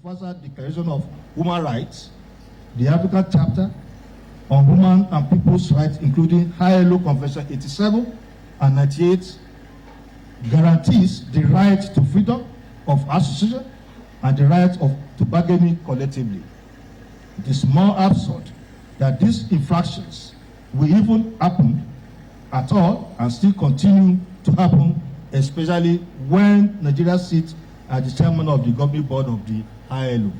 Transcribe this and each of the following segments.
Universal Declaration of Human Rights, the African Chapter on Human and People's Rights, including ILO Convention 87 and 98, guarantees the right to freedom of association and the right to bargaining collectively. It is more absurd that these infractions will even happen at all and still continue to happen, especially when Nigeria sits as the chairman of the governing board of the ILO.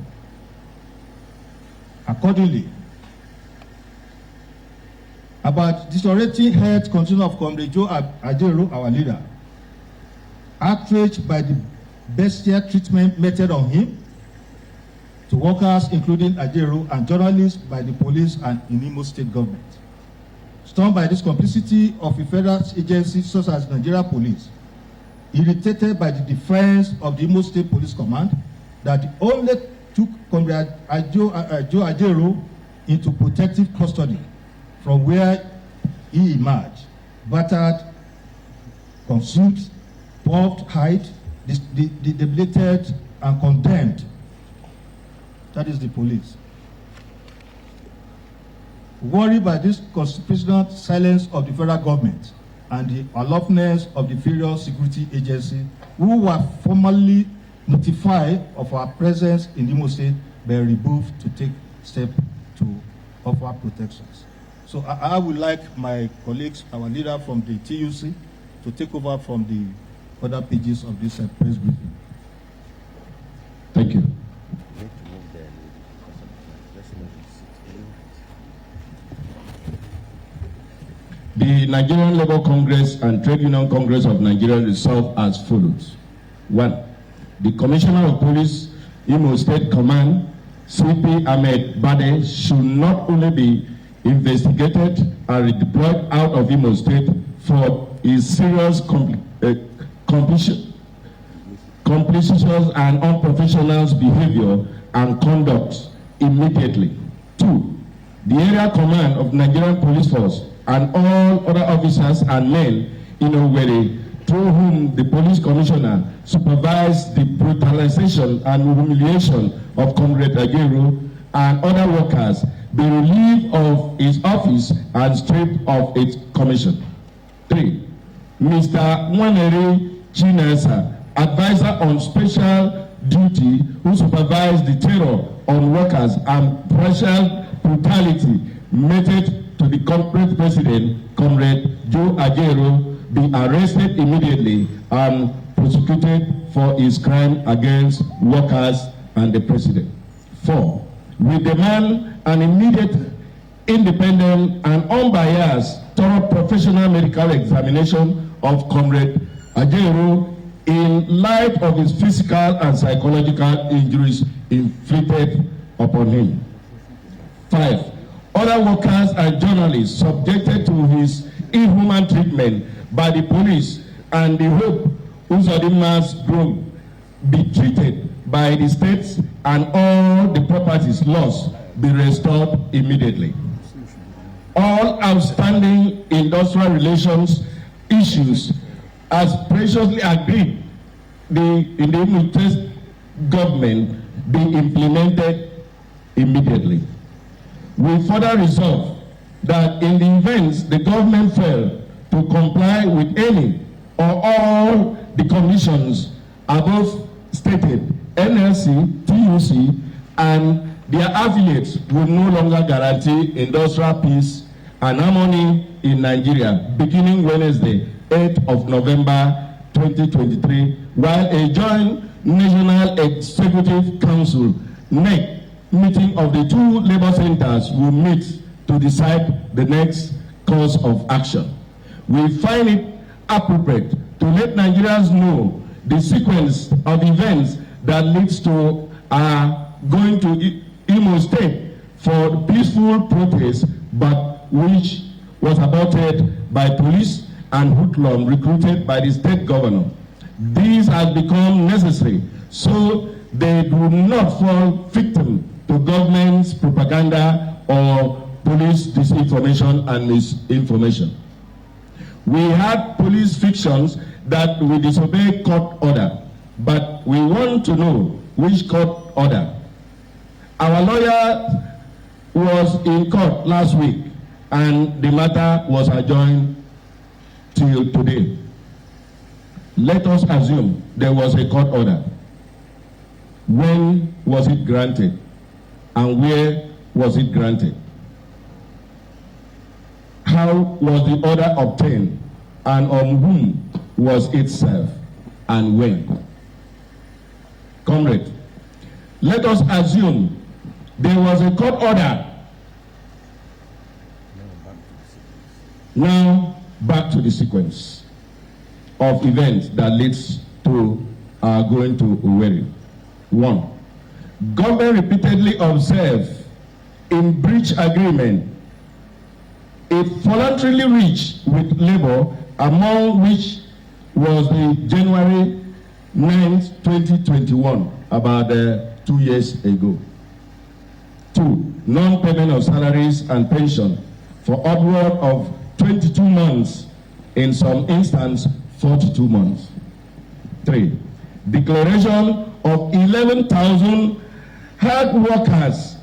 Accordingly, about deteriorating health condition of Comrade Joe Ajero, our leader, outraged by the bestial treatment meted on him, to workers including Ajero and journalists by the police and in Imo State government. Stunned by this complicity of a federal agency such as Nigeria Police, irritated by the defense of the Imo State Police Command that only took Comrade Joe Ajero into protective custody from where he emerged, battered, consumed, poked, hide, debilitated, and condemned. That is the police. Worried by this constitutional silence of the federal government and the aloofness of the various security agencies who were formally notified of our presence in the Imo State, were removed to take steps to offer protections. So I would like my colleagues, our leader from the TUC, to take over from the other pages of this press briefing. Thank you. The Nigerian Labour Congress and Trade Union Congress of Nigeria resolve as follows. 1. The Commissioner of Police, Imo State Command, CP Ahmed Bade, should not only be investigated and redeployed out of Imo State for his serious complicitious and unprofessional behavior and conduct immediately. 2. The area command of Nigerian Police Force and all other officers and men in Owerri, through whom the police commissioner supervised the brutalization and humiliation of Comrade Ajero and other workers, be relieved of his office and stripped of its commission. 3. Mr. Nwaneri Chinesa, advisor on special duty, who supervised the terror on workers and partial brutality meted to the corporate president, Comrade Joe Ajero, be arrested immediately and prosecuted for his crime against workers and the president. 4. We demand an immediate, independent, and unbiased, thorough professional medical examination of Comrade Ajero in light of his physical and psychological injuries inflicted upon him. 5. Other workers and journalists subjected to his inhuman treatment by the police and the Hope Uzodima's group be treated by the states and all the properties lost be restored immediately. All outstanding industrial relations issues, as preciously agreed in the Imo State government, be implemented immediately. We further resolve that in the events the government fail to comply with any or all the conditions above stated, NLC, TUC, and their affiliates will no longer guarantee industrial peace and harmony in Nigeria beginning Wednesday, 8th of November 2023, while a joint National Executive Council NEC meeting of the two labor centers will meet to decide the next course of action. We find it appropriate to let Nigerians know the sequence of events that leads to going to Imo State for peaceful protest, but which was aborted by police and hoodlum recruited by the state governor. These have become necessary so they do not fall victim to government's propaganda or police disinformation and misinformation. We had police fictions that we disobey court order, but we want to know which court order Our lawyer was in court last week, and the matter was adjourned till today. Let us assume there was a court order. When was it granted? And where was it granted? How was the order obtained? And on whom was it served? And when? Comrade, let us assume there was a court order. Now, back to the sequence of events that leads to our going to Owerri. 1. Government repeatedly observed in breach agreement it voluntarily reached with labor, among which was the January 9th, 2021, about 2 years ago. 2. Non-payment of salaries and pension for upward of 22 months, in some instances 42 months. 3. Declaration of 11,000 hard workers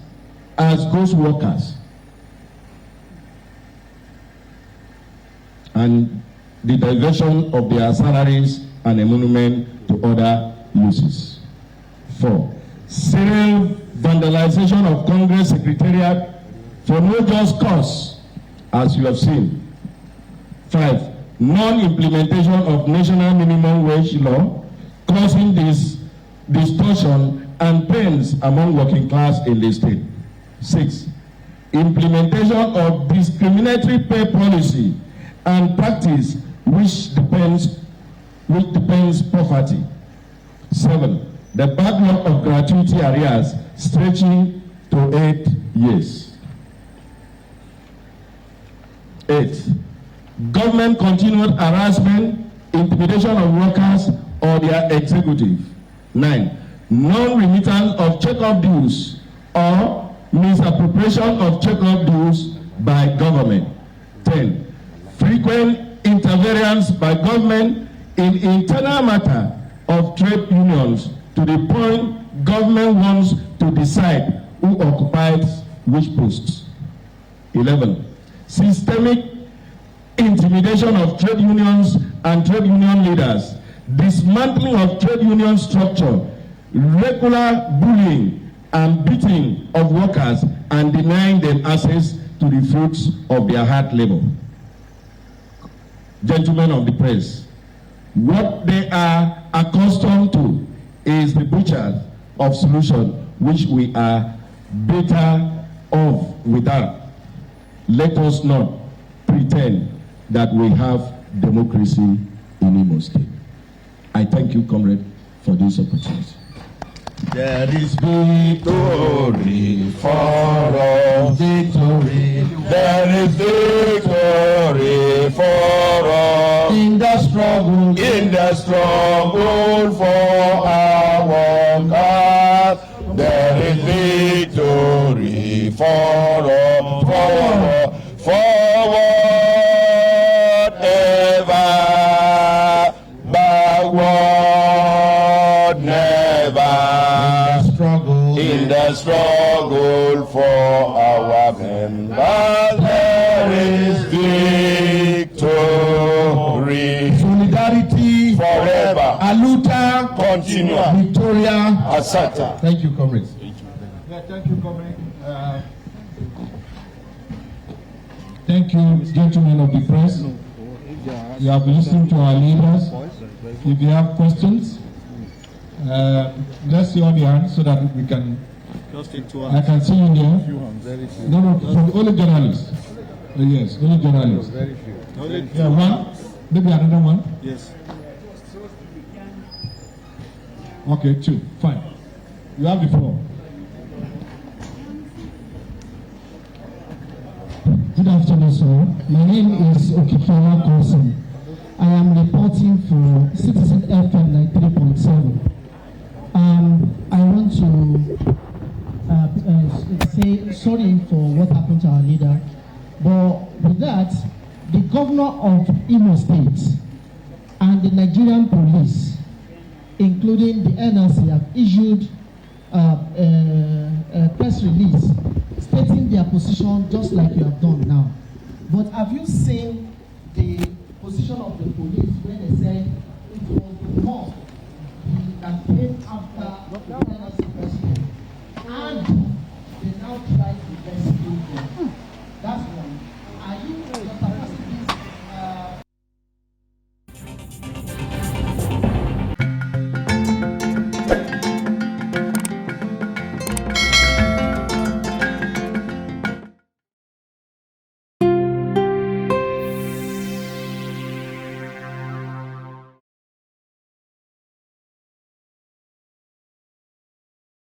as ghost workers, and the diversion of their salaries and emolument to other uses. 4. Serial vandalization of Congress Secretariat for no just cause, as you have seen. 5. Non-implementation of national minimum wage law, causing this distortion and pains among working class in the state. 6. Implementation of discriminatory pay policy and practice which depends poverty. 7. The backlog of gratuity arrears stretching to 8 years. 8. Government continued harassment, intimidation of workers or their executive. 9. Non-remittance of check-off dues or misappropriation of check-off dues by government. 10. Frequent interference by government in internal matter of trade unions to the point government wants to decide who occupies which posts. 11. Systemic intimidation of trade unions and trade union leaders, dismantling of trade union structure, regular bullying and beating of workers, and denying them access to the fruits of their hard labor. Gentlemen of the press, what they are accustomed to is the butcher of solution which we are better off without. Let us not pretend that we have democracy in Imo State. I thank you, comrade, for this opportunity. There is victory for us. Victory. There is victory for us In the struggle. in the struggle for our cause. There is victory for us, forward ever, backward never. In the struggle for our members, there is victory. Solidarity. Forever. Aluta. Continua. Victoria. Asata. Thank you, comrades. Yeah, thank you, comrade. Thank you, gentlemen of the press. You have listened to our leaders. If you have questions, let's see on the hand so that we can. I can see you there. No, only journalists. Yes, only journalists. Very few. Yeah, one. Maybe another one. Yes. Okay, 2. Fine. You have the floor. Good afternoon, sir. My name is Okifala Kosin. I am reporting for Citizen FM 93.7. I want to say sorry for what happened to our leader, but with that, the governor of Imo State and the Nigerian police, including the NLC, have issued press release stating their position just like you have done now. But have you seen the position of the police when they say